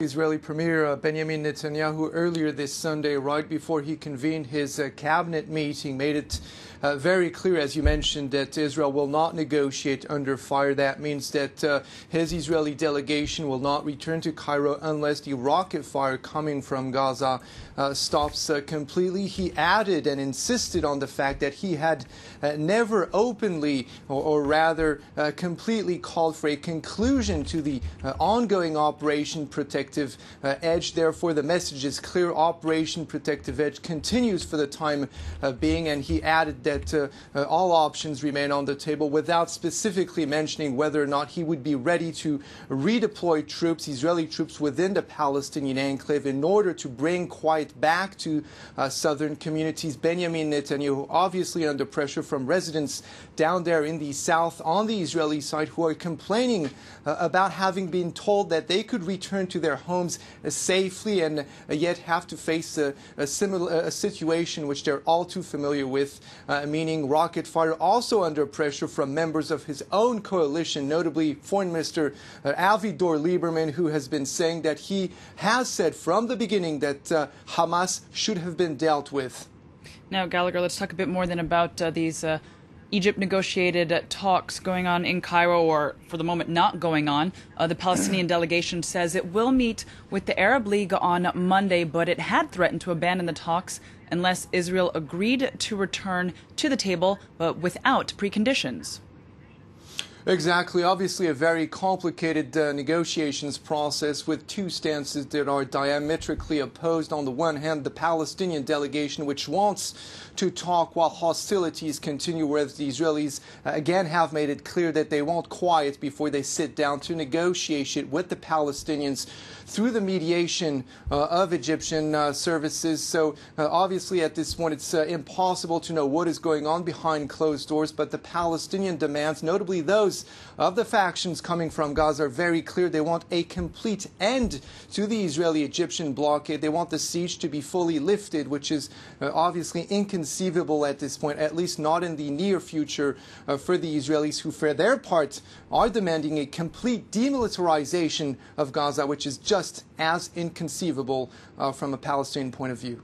Israeli Premier Benjamin Netanyahu earlier this Sunday, right before he convened his cabinet meeting, made it very clear, as you mentioned, that Israel will not negotiate under fire. That means that his Israeli delegation will not return to Cairo unless the rocket fire coming from Gaza stops completely. He added and insisted on the fact that he had never openly, or rather completely called for a conclusion to the ongoing Operation Protective Edge. Therefore, the message is clear. Operation Protective Edge continues for the time being, and he added that all options remain on the table without specifically mentioning whether or not he would be ready to redeploy troops, Israeli troops, within the Palestinian enclave in order to bring quiet back to southern communities. Benjamin Netanyahu, obviously under pressure from residents down there in the south on the Israeli side, who are complaining about having been told that they could return to their homes safely and yet have to face a similar situation which they're all too familiar with, meaning rocket fire. Also under pressure from members of his own coalition, notably Foreign Minister Avigdor Lieberman, who has been saying that he has said from the beginning that Hamas should have been dealt with. Now, Gallagher, let's talk a bit more then about these Egypt-negotiated talks going on in Cairo, or for the moment not going on. The Palestinian delegation says it will meet with the Arab League on Monday, but it had threatened to abandon the talks unless Israel agreed to return to the table, but without preconditions. Exactly. Obviously, a very complicated negotiations process with two stances that are diametrically opposed. On the one hand, the Palestinian delegation, which wants to talk while hostilities continue, whereas the Israelis again have made it clear that they want quiet before they sit down to negotiate with the Palestinians through the mediation of Egyptian services. So obviously at this point it's impossible to know what is going on behind closed doors, but the Palestinian demands, notably those of the factions coming from Gaza, are very clear. They want a complete end to the Israeli-Egyptian blockade. They want the siege to be fully lifted, which is obviously inconceivable at this point, at least not in the near future for the Israelis, who for their part are demanding a complete demilitarization of Gaza, which is just as inconceivable from a Palestinian point of view.